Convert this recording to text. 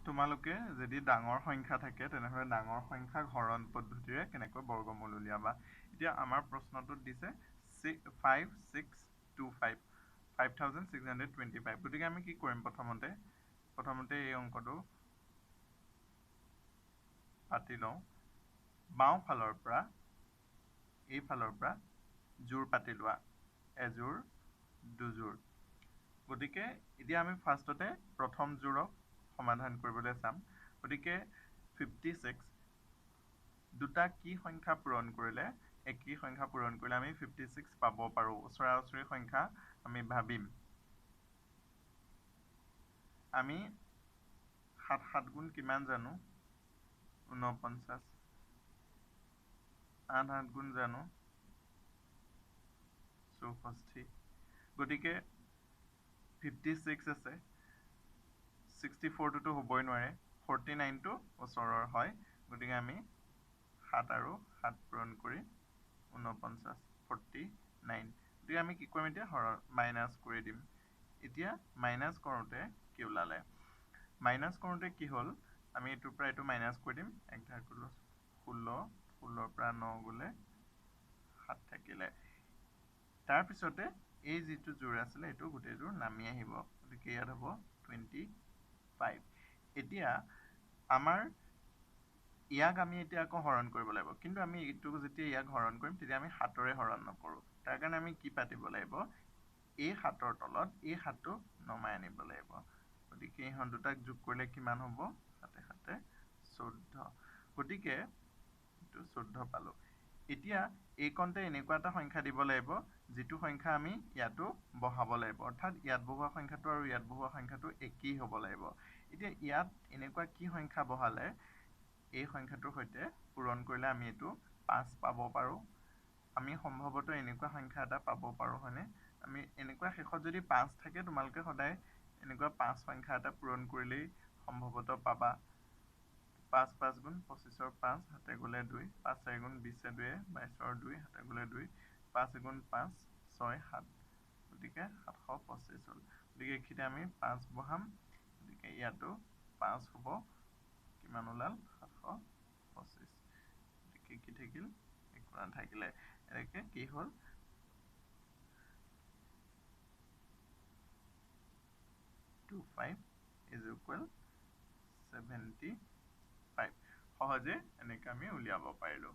তোমালোকে যদি ডাঙৰ সংখ্যা থাকে তেনেহ'লে ডাঙৰ সংখ্যাক হৰণ পদ্ধতিৰে কেনেকৈ বৰ্গমূল উলিয়াবা। এতিয়া আমাৰ প্ৰশ্নটোত দিছে 5625 5625। গতিকে আমি কি কৰিম প্ৰথমতে এই অংকটো পাতি লওঁ। বাওঁ ফালৰ পৰা এইফালৰ পৰা জোৰ পাতি লোৱা, এযোৰ দুযোৰ। গতিকে এতিয়া আমি ফাৰ্ষ্টতে প্ৰথম যোৰক সমাধান কৰিবলৈ চাম। গতিকে 56 দুটা কি সংখ্যা পূৰণ কৰিলে একেই সংখ্যা পূৰণ কৰিলে আমি 56 পাব পাৰোঁ। ওচৰা ওচৰি সংখ্যা আমি ভাবিম। আমি 7 7 গুণ কিমান জানো? 49। 8 8 গুণ জানো? 64। গতিকে 56 আছে, 64টোতো হ'বই নোৱাৰে, 49টো ওচৰৰ হয়। গতিকে আমি 7 আৰু 7 পূৰণ কৰি 49, 49। গতিকে আমি কি কৰিম এতিয়া? মাইনাছ কৰি দিম। এতিয়া মাইনাছ কৰোঁতে কি ওলালে? মাইনাছ কৰোঁতে কি হ'ল? আমি এইটোৰ পৰা এইটো মাইনাছ কৰি দিম। 1 ধাৰ কৰিলোঁ 16, 16ৰ পৰা 9 গ'লে 7 থাকিলে। তাৰপিছতে এই যিটো জোৰ আছিলে এইটো গোটেইযোৰ নামি আহিব। গতিকে ইয়াত হ'ব 25। এতিয়া আমাৰ ইয়াক আমি এতিয়া আকৌ হৰণ কৰিব লাগিব। কিন্তু আমি এইটো যেতিয়া ইয়াক হৰণ কৰিম তেতিয়া আমি 7ৰে হৰণ নকৰোঁ। তাৰ কাৰণে আমি কি পাতিব লাগিব? এই 7ৰ তলত এই 7টো নমাই আনিব লাগিব। গতিকে ইহঁত দুটাক যোগ কৰিলে কিমান হ'ব? 7 7 14। গতিকে এইটো 14 পালোঁ। এতিয়া এইকণতে এনেকুৱা এটা সংখ্যা দিব লাগিব যিটো সংখ্যা আমি ইয়াতো বহাব লাগিব। অৰ্থাৎ ইয়াত বহোৱা সংখ্যাটো আৰু ইয়াত বহোৱা সংখ্যাটো একেই হ'ব লাগিব। এতিয়া ইয়াত এনেকুৱা কি সংখ্যা বহালে এই সংখ্যাটোৰ সৈতে পূৰণ কৰিলে আমি এইটো 5 পাব পাৰোঁ। আমি সম্ভৱতঃ এনেকুৱা সংখ্যা এটা পাব পাৰোঁ, হয়নে? আমি এনেকুৱা শেষত যদি 5 থাকে তোমালোকে সদায় এনেকুৱা 5 সংখ্যা এটা পূৰণ কৰিলেই সম্ভৱতঃ পাবা। 5 5 গুণ 25ৰ 5 হাতে গ'লে 2, 5 4 গুণ 20 2, 22ৰ 2 হাতে গ'লে 2, 5 গুণ 5 6 7। গতিকে 725 হ'ল। গতিকে এইখিনিতে আমি 5 বহাম। গতিকে ইয়াতো 5 হ'ব। কিমান ওলাল? 725। গতিকে কি থাকিল? একো নাথাকিলে। এনেকৈ কি হ'ল? 25 is equal 75। সহজে এনেকৈ আমি উলিয়াব পাৰিলোঁ।